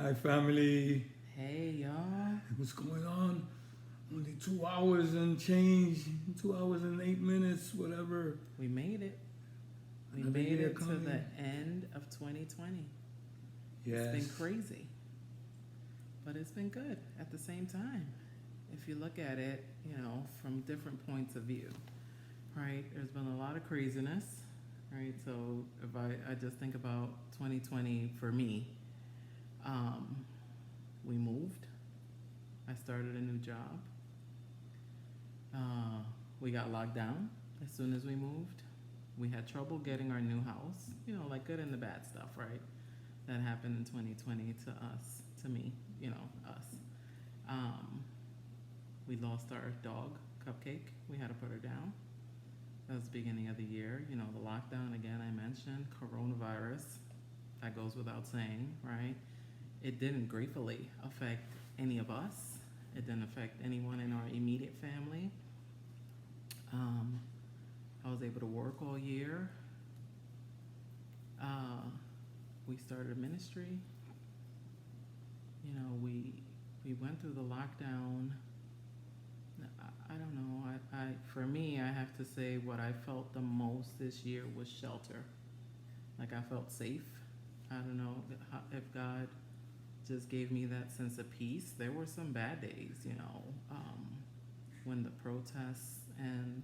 Hi, family. Hey, y'all. What's going on? Only 2 hours and change, 2 hours and 8 minutes, whatever. We made it. We Another made year it to coming. the end of 2020. Yes. It's been crazy, but it's been good at the same time. If you look at it, from different points of view, right? There's been a lot of craziness, right? So if I just think about 2020 for me, we moved. I started a new job. We got locked down as soon as we moved. We had trouble getting our new house, like good and the bad stuff, right? That happened in 2020 to us, to me, us. We lost our dog, Cupcake. We had to put her down. That was the beginning of the year. The lockdown, again, I mentioned, coronavirus. That goes without saying, right? It didn't gratefully affect any of us. It didn't affect anyone in our immediate family. I was able to work all year. We started a ministry. We went through the lockdown. I don't know. For me, I have to say what I felt the most this year was shelter. Like I felt safe. I don't know if God just gave me that sense of peace. There were some bad days, when the protests and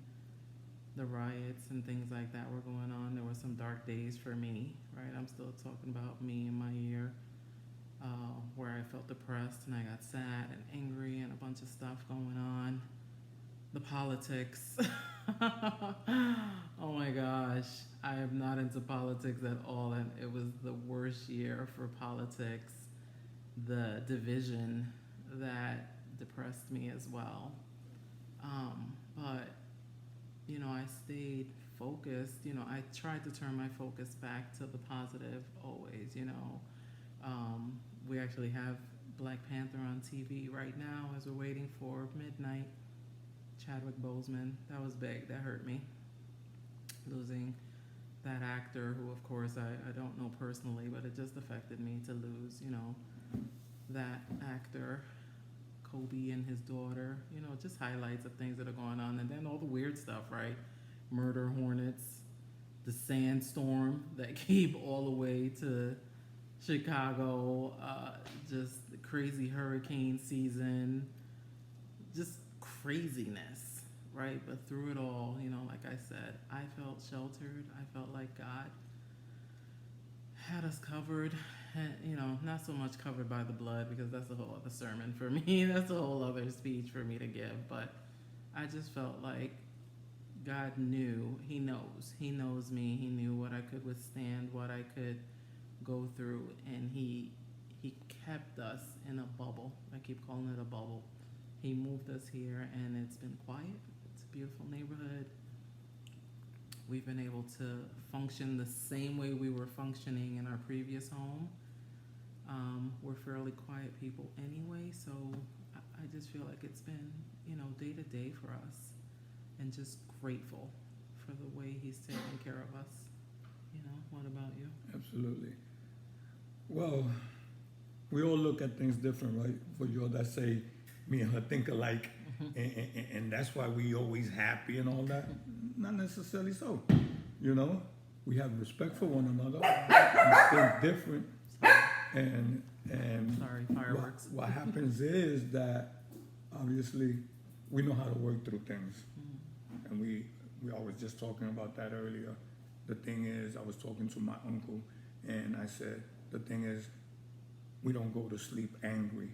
the riots and things like that were going on. There were some dark days for me, right? I'm still talking about me in my year, where I felt depressed and I got sad and angry and a bunch of stuff going on. The politics. Oh my gosh. I am not into politics at all, and it was the worst year for politics. The division that depressed me as well. But I stayed focused. I tried to turn my focus back to the positive always. We actually have Black Panther on TV right now as we're waiting for midnight. Chadwick Boseman, that was big. That hurt me. Losing that actor, who of course I don't know personally, but it just affected me to lose, that actor. Kobe and his daughter, just highlights of things that are going on. And then all the weird stuff, right? Murder hornets, the sandstorm that came all the way to Chicago, just the crazy hurricane season, just craziness, right? But through it all, like I said, I felt sheltered. I felt like God had us covered. And, not so much covered by the blood, because that's a whole other sermon for me. That's a whole other speech for me to give. But I just felt like God knew. He knows. He knows me. He knew what I could withstand, what I could go through. And he kept us in a bubble. I keep calling it a bubble. He moved us here, and it's been quiet. It's a beautiful neighborhood. We've been able to function the same way we were functioning in our previous home. We're fairly quiet people anyway, so I just feel like it's been, day to day for us, and just grateful for the way he's taking care of us. What about you? Absolutely. Well, we all look at things different, right? For you that say me and her think alike, and that's why we always happy and all that. Not necessarily so. We have respect for one another. We think different. And Sorry, fireworks. What happens is that obviously we know how to work through things. And we always just talking about that earlier. The thing is, I was talking to my uncle, and I said, the thing is, we don't go to sleep angry.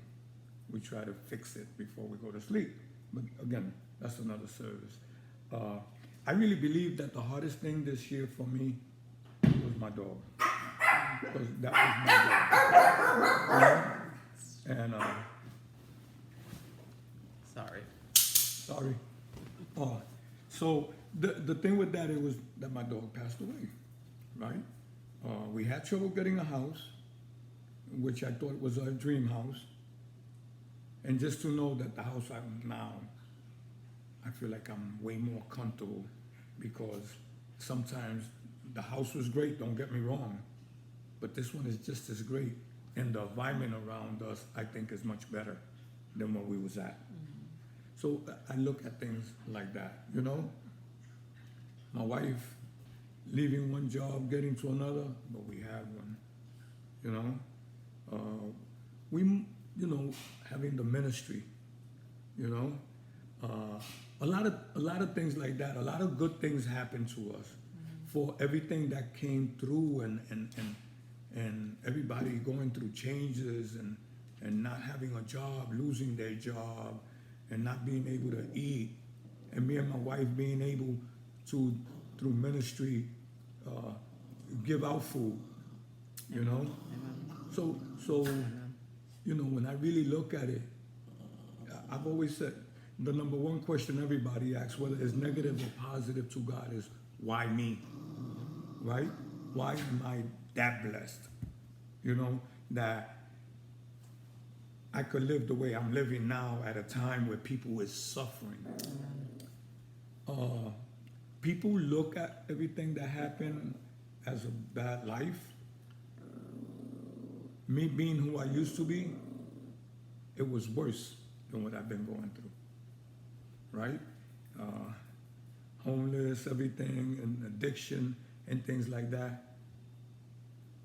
We try to fix it before we go to sleep. But again, that's another service. I really believe that the hardest thing this year for me was my dog. Because that was my dog. And sorry. So the thing with that, it was that my dog passed away, right? We had trouble getting a house, which I thought was a dream house. And just to know that the house I'm now, I feel like I'm way more comfortable, because sometimes the house was great, don't get me wrong, but this one is just as great and the environment around us, I think, is much better than where we was at. So I look at things like that, you know? My wife leaving one job, getting to another, but we have one, you know? We, you know, having the ministry, you know? A lot of things like that, a lot of good things happen to us for everything that came through and everybody going through changes and not having a job, losing their job, and not being able to eat, and me and my wife being able to, through ministry, give out food, you know? Amen. So, you know, when I really look at it, I've always said, the number one question everybody asks, whether it's negative or positive to God, is why me? Right? Why am I that blessed? You know, that I could live the way I'm living now at a time where people is suffering. People look at everything that happened as a bad life. Me being who I used to be, it was worse than what I've been going through. Right? Homeless, everything, and addiction, and things like that.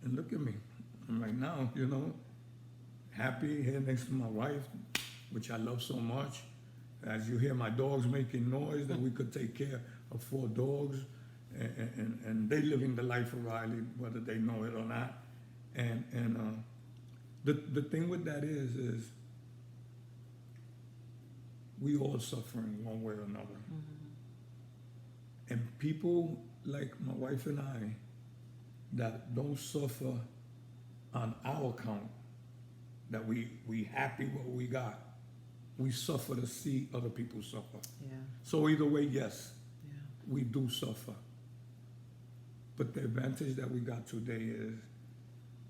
And look at me. I'm right now, you know, happy here next to my wife, which I love so much. As you hear my dogs making noise, that we could take care of 4 dogs, and they living the life of Riley, whether they know it or not. And the thing with that is we all suffering one way or another. And people like my wife and I that don't suffer on our account, that we happy what we got, we suffer to see other people suffer. Yeah. So either way, yes, Yeah. we do suffer. But the advantage that we got today is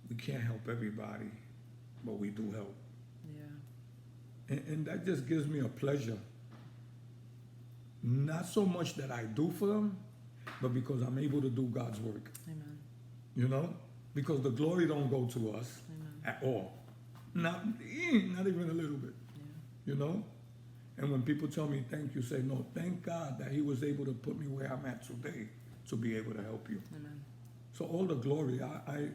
we can't help everybody, but we do help. Yeah. And that just gives me a pleasure. Not so much that I do for them, but because I'm able to do God's work. Amen. You know? Because the glory don't go to us Amen. at all. Not even a little bit. Yeah. You know? And when people tell me thank you, say, no, thank God that he was able to put me where I'm at today to be able to help you. Amen. So all the glory,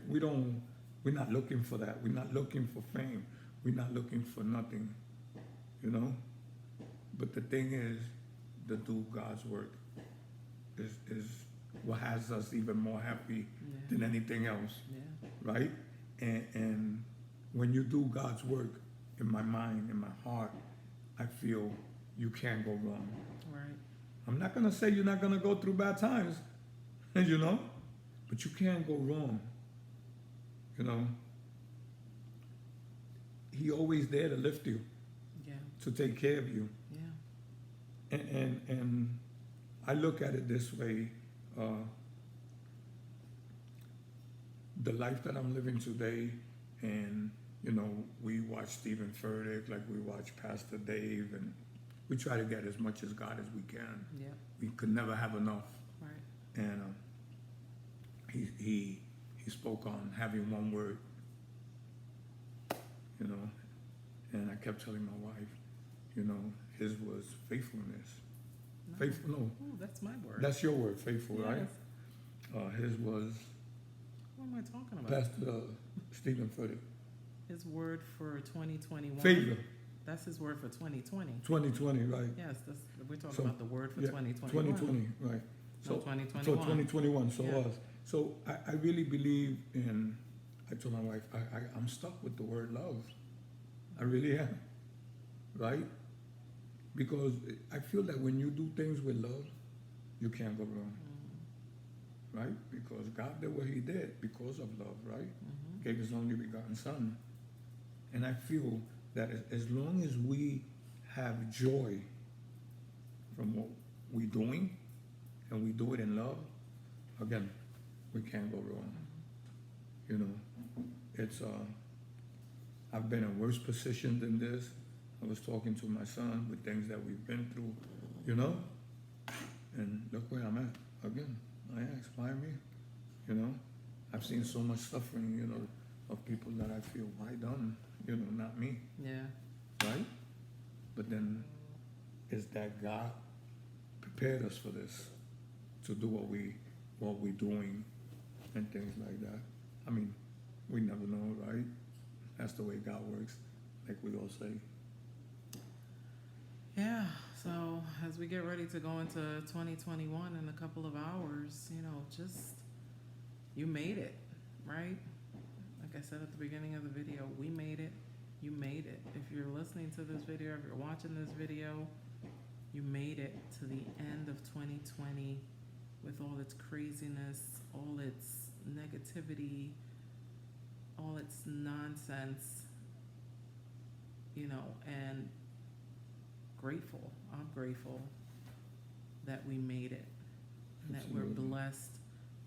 we're not looking for that. We're not looking for fame. We're not looking for nothing, you know? But the thing is, to do God's work is what has us even more happy Yeah. than anything else, Yeah. right? And when you do God's work, in my mind, in my heart, I feel you can't go wrong. Right. I'm not gonna say you're not gonna go through bad times, you know, but you can't go wrong. You know, he always there to lift you, Yeah. to take care of you. Yeah. And I look at it this way, the life that I'm living today, and you know, we watch Stephen Furtick, like we watch Pastor Dave, and we try to get as much as God as we can. Yeah. We could never have enough. Right. And he spoke on having one word, you know, and I kept telling my wife, you know, his was faithfulness. No. Faithful, no, Ooh, that's my word. that's your word, faithful, right? Yes. His was What am I talking about? Pastor Stephen Furtick. His word for 2021. Favor, That's his word for 2020. 2020, right? Yes, we're talking So, about the word for yeah, 2021. 2020, right. No, So 2021. 2021, so Yeah. us. So I really believe in, I told my wife, I'm stuck with the word love. I really am, right? Because I feel that when you do things with love, you can't go wrong, right? Because God did what he did because of love, right? Gave his only begotten son. And I feel that as long as we have joy from what we're doing, and we do it in love, again, we can't go wrong. You know, it's, I've been in worse position than this. I was talking to my son with things that we've been through, you know, and look where I'm at. Again, I ask, why me? You know, I've seen so much suffering, you know, of people that I feel, why them? You know, not me, Yeah. right? But then, is that God prepared us for this, to do what we're doing and things like that? I mean, we never know, right? That's the way God works, like we all say. Yeah, so as we get ready to go into 2021 in a couple of hours, just you made it, right? Like I said at the beginning of the video, we made it. You made it. If you're listening to this video, if you're watching this video, you made it to the end of 2020 with all its craziness, all its negativity, all its nonsense, and grateful. I'm grateful that we made it and that we're Absolutely. blessed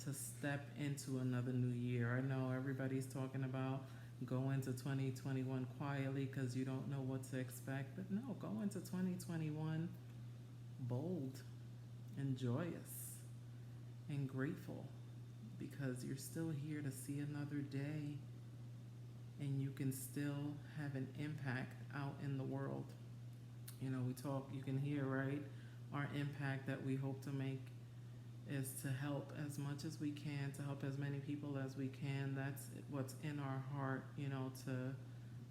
to step into another new year. I know everybody's talking about go into 2021 quietly because you don't know what to expect, but no, go into 2021 bold and joyous and grateful because you're still here to see another day and you can still have an impact out in the world. We talk, you can hear, right? Our impact that we hope to make is to help as much as we can, to help as many people as we can. That's what's in our heart, to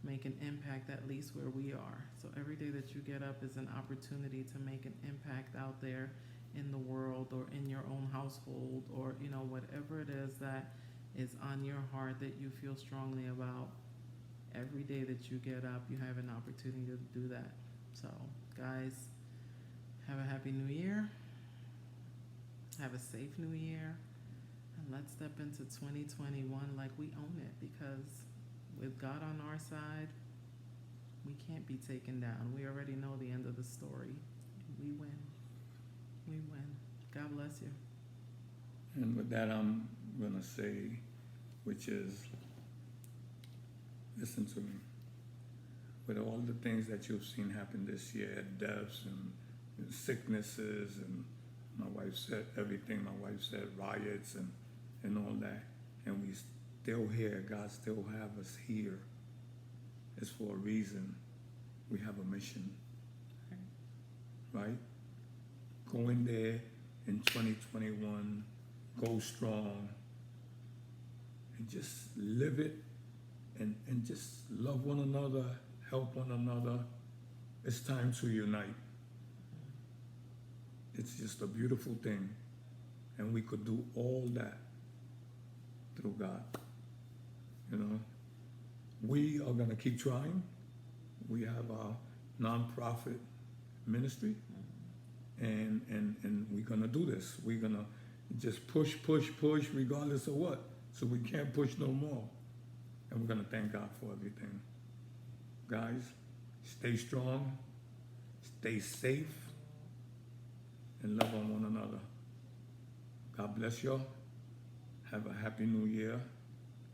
make an impact at least where we are. So every day that you get up is an opportunity to make an impact out there in the world or in your own household or, whatever it is that is on your heart that you feel strongly about. Every day that you get up, you have an opportunity to do that. So, guys, have a happy new year. Have a safe new year. And let's step into 2021 like we own it because with God on our side, we can't be taken down. We already know the end of the story. We win. We win. God bless you. And with that, I'm gonna say, which is, listen to me. With all the things that you've seen happen this year, deaths and sicknesses, and my wife said everything, my wife said riots and all that, and we still here, God still have us here. It's for a reason. We have a mission, right? Go in there in 2021, go strong, and just live it, and just love one another, help one another. It's time to unite. It's just a beautiful thing, and we could do all that through God. We are gonna keep trying. We have our nonprofit ministry, and we're gonna do this. We're gonna just push regardless of what. So we can't push no more. And we're gonna thank God for everything. Guys, stay strong, stay safe, and love on one another. God bless y'all. Have a happy new year,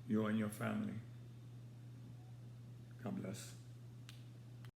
you and your family. God bless.